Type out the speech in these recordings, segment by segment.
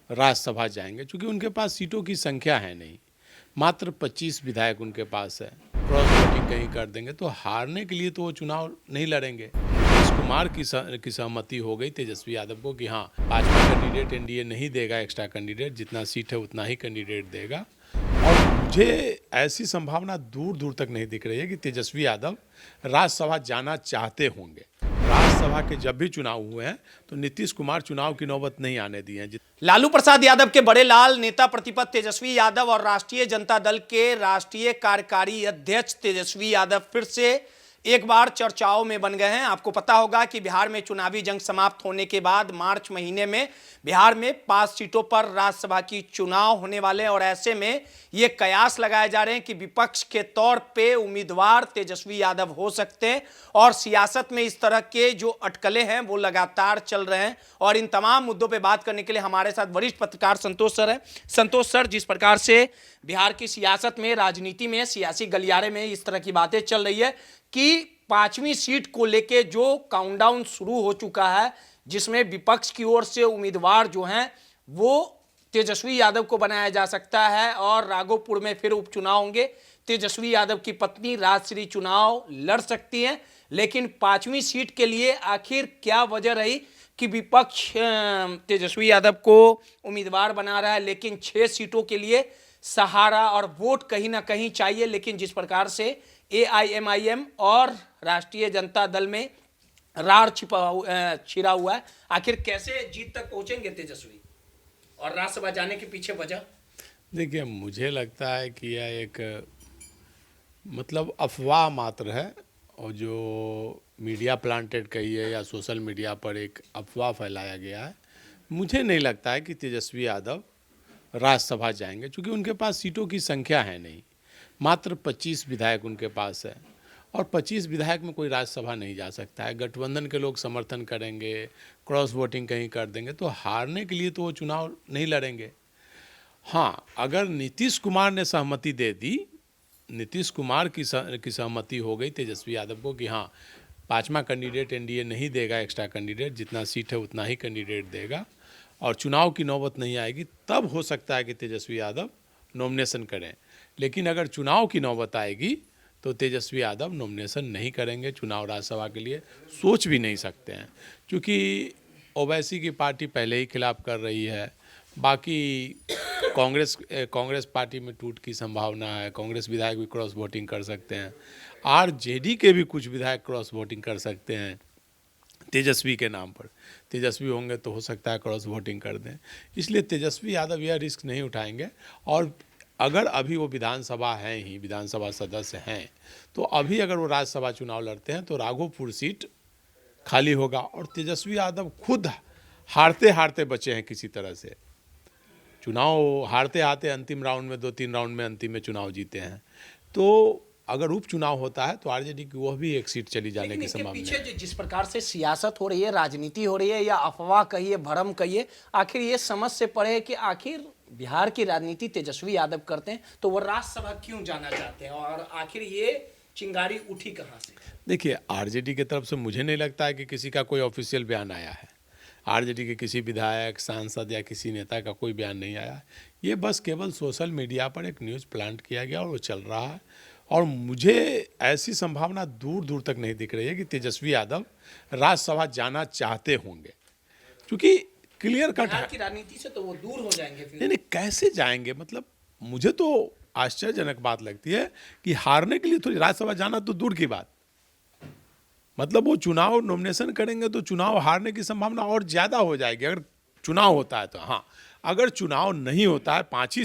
राज्यसभा जाएंगे, क्योंकि उनके पास सीटों की संख्या है नहीं, मात्र 25 विधायक उनके पास है। क्रॉस वोटिंग कहीं कर देंगे तो हारने के लिए तो वो चुनाव नहीं लड़ेंगे। नीतीश कुमार की सहमति हो गई तेजस्वी यादव को कि हाँ, 5वां कैंडिडेट एनडीए नहीं देगा, एक्स्ट्रा कैंडिडेट जितना सीट है उतना ही कैंडिडेट देगा। और मुझे ऐसी संभावना दूर दूर तक नहीं दिख रही है कि तेजस्वी यादव राज्यसभा जाना चाहते होंगे। राज्यसभा के जब भी चुनाव हुए हैं तो नीतीश कुमार चुनाव की नौबत नहीं आने दी है। लालू प्रसाद यादव के बड़े लाल नेता प्रतिपक्ष तेजस्वी यादव और राष्ट्रीय जनता दल के राष्ट्रीय कार्यकारी अध्यक्ष तेजस्वी यादव फिर से एक बार चर्चाओं में बन गए हैं। आपको पता होगा कि बिहार में चुनावी जंग समाप्त होने के बाद मार्च महीने में बिहार में 5 सीटों पर राज्यसभा की चुनाव होने वाले हैं और ऐसे में ये कयास लगाए जा रहे हैं कि विपक्ष के तौर पे उम्मीदवार तेजस्वी यादव हो सकते हैं। और सियासत में इस तरह के जो अटकलें हैं वो लगातार चल रहे हैं और इन तमाम मुद्दों पे बात करने के लिए हमारे साथ वरिष्ठ पत्रकार संतोष सर हैं। संतोष सर, जिस प्रकार से बिहार की सियासत में, राजनीति में, सियासी गलियारे में इस तरह की बातें चल रही है कि 5वीं सीट को लेके जो काउंटडाउन शुरू हो चुका है, जिसमें विपक्ष की ओर से उम्मीदवार जो हैं वो तेजस्वी यादव को बनाया जा सकता है और राघोपुर में फिर उपचुनाव होंगे। तेजस्वी यादव की पत्नी राजश्री चुनाव लड़ सकती हैं, लेकिन 5वीं सीट के लिए आखिर क्या वजह रही कि विपक्ष तेजस्वी यादव को उम्मीदवार बना रहा है, लेकिन 6 सीटों के लिए सहारा और वोट कहीं ना कहीं चाहिए। लेकिन जिस प्रकार से AIMIM और राष्ट्रीय जनता दल में रार छिरा हुआ है, आखिर कैसे जीत तक पहुंचेंगे तेजस्वी और राज्यसभा जाने के पीछे वजह? देखिए, मुझे लगता है कि यह एक अफवाह मात्र है और जो मीडिया प्लांटेड कहिए या सोशल मीडिया पर एक अफवाह फैलाया गया है। मुझे नहीं लगता है कि तेजस्वी यादव राज्यसभा जाएंगे, क्योंकि उनके पास सीटों की संख्या है नहीं, मात्र 25 विधायक उनके पास है और 25 विधायक में कोई राज्यसभा नहीं जा सकता है। गठबंधन के लोग समर्थन करेंगे, क्रॉस वोटिंग कहीं कर देंगे तो हारने के लिए तो वो चुनाव नहीं लड़ेंगे। हाँ, अगर नीतीश कुमार ने सहमति दे दी, नीतीश कुमार की सहमति हो गई तेजस्वी यादव को कि हाँ, 5वां कैंडिडेट एनडीए नहीं देगा, एक्स्ट्रा कैंडिडेट जितना सीट है उतना ही कैंडिडेट देगा और चुनाव की नौबत नहीं आएगी, तब हो सकता है कि तेजस्वी यादव नॉमिनेशन करें। लेकिन अगर चुनाव की नौबत आएगी तो तेजस्वी यादव नॉमिनेशन नहीं करेंगे, चुनाव राज्यसभा के लिए सोच भी नहीं सकते हैं, क्योंकि ओवैसी की पार्टी पहले ही खिलाफ कर रही है। बाकी कांग्रेस पार्टी में टूट की संभावना है, कांग्रेस विधायक भी क्रॉस वोटिंग कर सकते हैं, आरजेडी के भी कुछ विधायक क्रॉस वोटिंग कर सकते हैं तेजस्वी के नाम पर। तेजस्वी होंगे तो हो सकता है क्रॉस वोटिंग कर दें, इसलिए तेजस्वी यादव यह रिस्क नहीं उठाएंगे। और अगर अभी वो विधानसभा हैं ही, विधानसभा सदस्य हैं, तो अभी अगर वो राज्यसभा चुनाव लड़ते हैं तो राघोपुर सीट खाली होगा और तेजस्वी यादव खुद हारते हारते बचे हैं किसी तरह से। चुनाव हारते हारते अंतिम राउंड में 2-3 राउंड में अंतिम में चुनाव जीते हैं। तो अगर उपचुनाव होता है तो आरजेडी की वह भी एक सीट चली जाने की संभावना है। पीछे जिस प्रकार से सियासत हो रही है, राजनीति हो रही है, या अफवाह कहिए, भ्रम कहिए, आखिर ये समझ से परे है कि आखिर बिहार की राजनीति तेजस्वी यादव करते हैं तो वो राज्यसभा क्यों जाना चाहते हैं और आखिर ये चिंगारी उठी कहां से? देखिए, आरजेडी की तरफ से मुझे नहीं लगता है कि किसी का कोई ऑफिशियल बयान आया है। आरजेडी के किसी विधायक, सांसद या किसी नेता का कोई बयान नहीं आया। ये बस केवल सोशल मीडिया पर एक न्यूज़ प्लांट किया गया और वो चल रहा है। और मुझे ऐसी संभावना दूर दूर तक नहीं दिख रही है कि तेजस्वी यादव राज्यसभा जाना चाहते होंगे, क्योंकि क्लियर कट है की राजनीति से तो वो दूर हो जाएंगे फिर। नहीं, कैसे जाएंगे? मुझे तो आश्चर्यजनक बात लगती है कि हारने के लिए तो राज्यसभा जाना तो दूर की बात, वो चुनाव नॉमिनेशन करेंगे तो चुनाव हारने की संभावना और ज़्यादा हो जाएगी अगर चुनाव होता है तो। हाँ, अगर चुनाव नहीं होता है, 5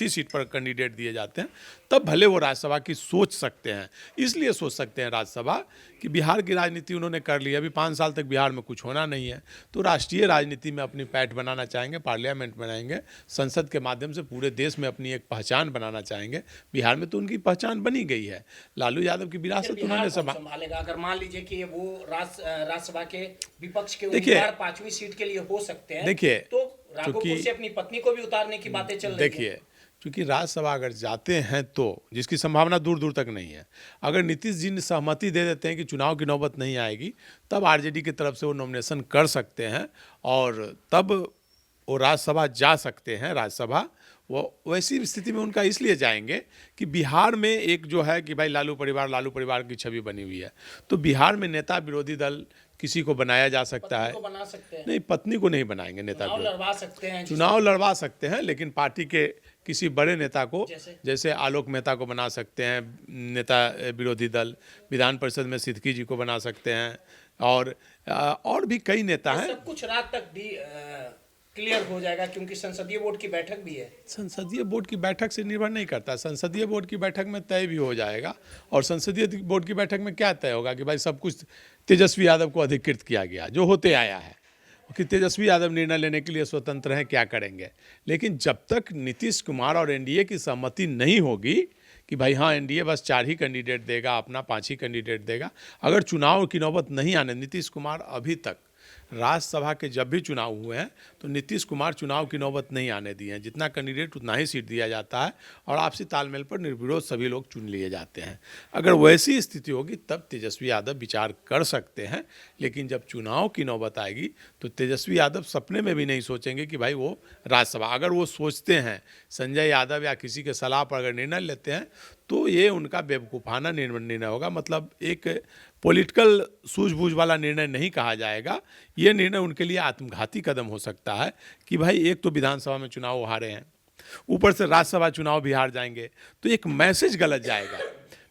ही सीट पर कैंडिडेट दिए जाते हैं, तब भले वो राज्यसभा की सोच सकते हैं। इसलिए सोच सकते हैं राज्यसभा कि बिहार की राजनीति उन्होंने कर ली, अभी 5 साल तक बिहार में कुछ होना नहीं है, तो राष्ट्रीय राजनीति में अपनी पैठ बनाना चाहेंगे, पार्लियामेंट बनाएंगे, संसद के माध्यम से पूरे देश में अपनी एक पहचान बनाना चाहेंगे। बिहार में तो उनकी पहचान बनी गई है, लालू यादव की विरासत उन्होंने संभालेगा। अगर मान लीजिए कि वो राज्यसभा के विपक्ष के उम्मीदवार 5वीं सीट के लिए हो सकते हैं, देखिए, तो राघोपुर से अपनी पत्नी को भी उतारने की बातें चल रही हैं। देखिए, क्योंकि राज्यसभा अगर जाते हैं तो, जिसकी संभावना दूर दूर तक नहीं है, अगर नीतीश जी ने सहमति दे देते हैं कि चुनाव की नौबत नहीं आएगी, तब आरजेडी की तरफ से वो नॉमिनेशन कर सकते हैं और तब वो राज्यसभा जा सकते हैं, राज्यसभा वो वैसी स्थिति में उनका इसलिए जाएंगे कि बिहार में एक जो है कि भाई लालू परिवार की छवि बनी हुई है, तो बिहार में नेता विरोधी दल किसी को बनाया जा सकता है। बना सकते हैं, नहीं, पत्नी को नहीं बनाएंगे नेता चुनाव विरोधी। लड़वा सकते हैं, चुनाव लड़वा सकते हैं, लेकिन पार्टी के किसी बड़े नेता को जैसे आलोक मेहता को बना सकते हैं नेता विरोधी दल, विधान परिषद में सिद्दीकी जी को बना सकते हैं, और भी कई नेता हैं। सब कुछ रात तक क्लियर हो जाएगा, क्योंकि संसदीय बोर्ड की बैठक भी है। संसदीय बोर्ड की बैठक से निर्भर नहीं करता, संसदीय बोर्ड की बैठक में तय भी हो जाएगा। और संसदीय बोर्ड की बैठक में क्या तय होगा कि भाई सब कुछ तेजस्वी यादव को अधिकृत किया गया, जो होते आया है कि तेजस्वी यादव निर्णय लेने के लिए स्वतंत्र हैं, क्या करेंगे। लेकिन जब तक नीतीश कुमार और एनडीए की सहमति नहीं होगी कि भाई हाँ एनडीए बस 4 ही कैंडिडेट देगा, अपना 5 ही कैंडिडेट देगा, अगर चुनाव की नौबत नहीं आने, नीतीश कुमार अभी तक राज्यसभा के जब भी चुनाव हुए हैं तो नीतीश कुमार चुनाव की नौबत नहीं आने दी है। जितना कैंडिडेट उतना ही सीट दिया जाता है और आपसी तालमेल पर निर्विरोध सभी लोग चुन लिए जाते हैं। अगर वैसी स्थिति होगी तब तेजस्वी यादव विचार कर सकते हैं, लेकिन जब चुनाव की नौबत आएगी तो तेजस्वी यादव सपने में भी नहीं सोचेंगे कि भाई वो राज्यसभा, अगर वो सोचते हैं संजय यादव या किसी के सलाह पर अगर निर्णय लेते हैं तो ये उनका बेवकूफ़ाना निर्णय होगा। मतलब एक पॉलिटिकल सूझबूझ वाला निर्णय नहीं कहा जाएगा, ये निर्णय उनके लिए आत्मघाती कदम हो सकता है कि भाई एक तो विधानसभा में चुनाव हारे हैं, ऊपर से राज्यसभा चुनाव भी हार जाएंगे, तो एक मैसेज गलत जाएगा।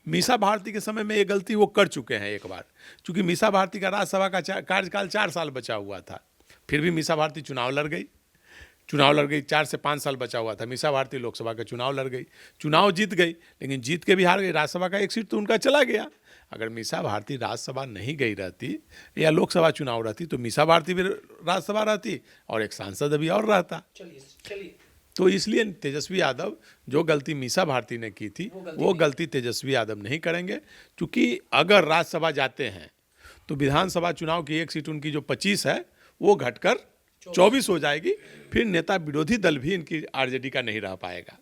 मीसा भारती के समय में ये गलती वो कर चुके हैं एक बार, क्योंकि मीसा भारती का राज्यसभा का कार्यकाल 4 साल बचा हुआ था, फिर भी मीसा भारती चुनाव लड़ गई, 4 से 5 साल बचा हुआ था, मीसा भारती लोकसभा का चुनाव लड़ गई, चुनाव जीत गई, लेकिन जीत के भी हार गई, राज्यसभा का 1 सीट तो उनका चला गया। अगर मीसा भारती राज्यसभा नहीं गई रहती या लोकसभा चुनाव रहती तो मीसा भारती भी राज्यसभा रहती और एक सांसद अभी और रहता। चलिए तो इसलिए तेजस्वी यादव जो गलती मीसा भारती ने की थी वो गलती तेजस्वी यादव नहीं करेंगे, क्योंकि अगर राज्यसभा जाते हैं तो विधानसभा चुनाव की 1 सीट उनकी जो 25 है वो घटकर 24 हो जाएगी, फिर नेता विरोधी दल भी इनकी आरजेडी का नहीं रह पाएगा।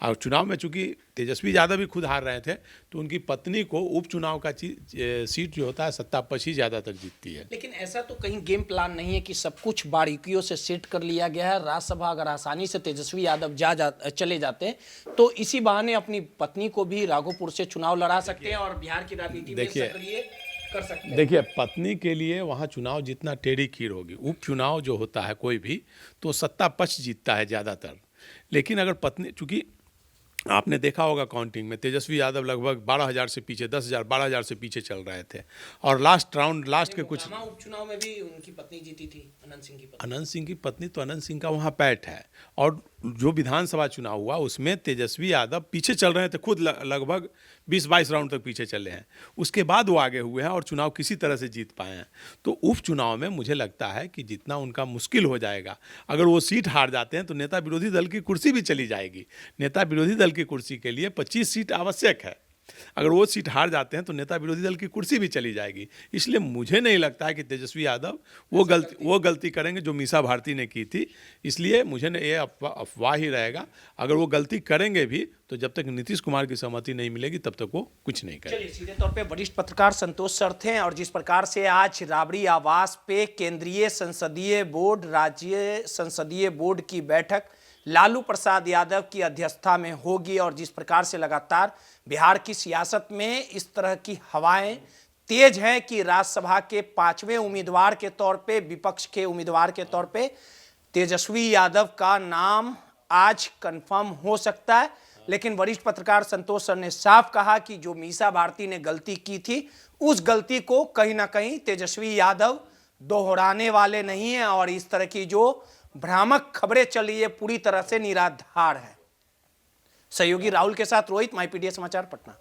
और चुनाव में चूंकि तेजस्वी यादव भी खुद हार रहे थे तो उनकी पत्नी को उपचुनाव का सीट जो होता है सत्तापक्ष ही ज़्यादातर जीतती है। लेकिन ऐसा तो कहीं गेम प्लान नहीं है कि सब कुछ बारीकियों से सेट कर लिया गया है। राज्यसभा अगर आसानी से तेजस्वी यादव चले जाते हैं तो इसी बहाने अपनी पत्नी को भी राघोपुर से चुनाव लड़ा सकते हैं और बिहार की राजनीति में सक्रिय कर सकते हैं। देखिए, पत्नी के लिए वहाँ चुनाव जितना टेढ़ी खीर होगी, उपचुनाव जो होता है कोई भी तो सत्ता पक्ष जीतता है ज़्यादातर। लेकिन अगर पत्नी, चूंकि आपने देखा होगा काउंटिंग में तेजस्वी यादव लगभग 12,000 से पीछे, 10,000 12,000 से पीछे चल रहे थे, और लास्ट के कुछ उपचुनाव में भी उनकी पत्नी जीती थी, अनंत सिंह की पत्नी। अनंत सिंह की पत्नी तो अनंत सिंह का वहाँ पैठ है, और जो विधानसभा चुनाव हुआ उसमें तेजस्वी यादव पीछे चल रहे थे, खुद लगभग 20-22 राउंड तक पीछे चले हैं, उसके बाद वो आगे हुए हैं और चुनाव किसी तरह से जीत पाए हैं। तो उपचुनाव में मुझे लगता है कि जितना उनका मुश्किल हो जाएगा, अगर वो सीट हार जाते हैं तो नेता विरोधी दल की कुर्सी भी चली जाएगी। नेता विरोधी दल की कुर्सी के लिए 25 सीट आवश्यक है, अगर वो सीट हार जाते हैं तो नेता विरोधी दल की कुर्सी भी चली जाएगी। इसलिए मुझे नहीं लगता है कि तेजस्वी यादव वो गलती करेंगे जो मीसा भारती ने की थी। इसलिए मुझे ये अफवाह ही रहेगा, अगर वो गलती करेंगे भी तो जब तक नीतीश कुमार की सहमति नहीं मिलेगी तब तक वो कुछ नहीं करेंगे। चलिए, सीधे तौर पे वरिष्ठ पत्रकार संतोष सर थे, और जिस प्रकार से आज राबड़ी आवास पे केंद्रीय संसदीय बोर्ड, राज्य संसदीय बोर्ड की बैठक लालू प्रसाद यादव की अध्यक्षता में होगी, और जिस प्रकार से लगातार बिहार की सियासत में इस तरह की हवाएं तेज हैं कि राज्यसभा के 5वें उम्मीदवार के तौर पे, विपक्ष के उम्मीदवार के तौर पे तेजस्वी यादव का नाम आज कंफर्म हो सकता है। लेकिन वरिष्ठ पत्रकार संतोष सर ने साफ कहा कि जो मीसा भारती ने गलती की थी उस गलती को कहीं ना कहीं तेजस्वी यादव दोहराने वाले नहीं है, और इस तरह की जो भ्रामक खबरें चल रही है पूरी तरह से निराधार है। सहयोगी राहुल के साथ रोहित, माई पीडीए समाचार, पटना।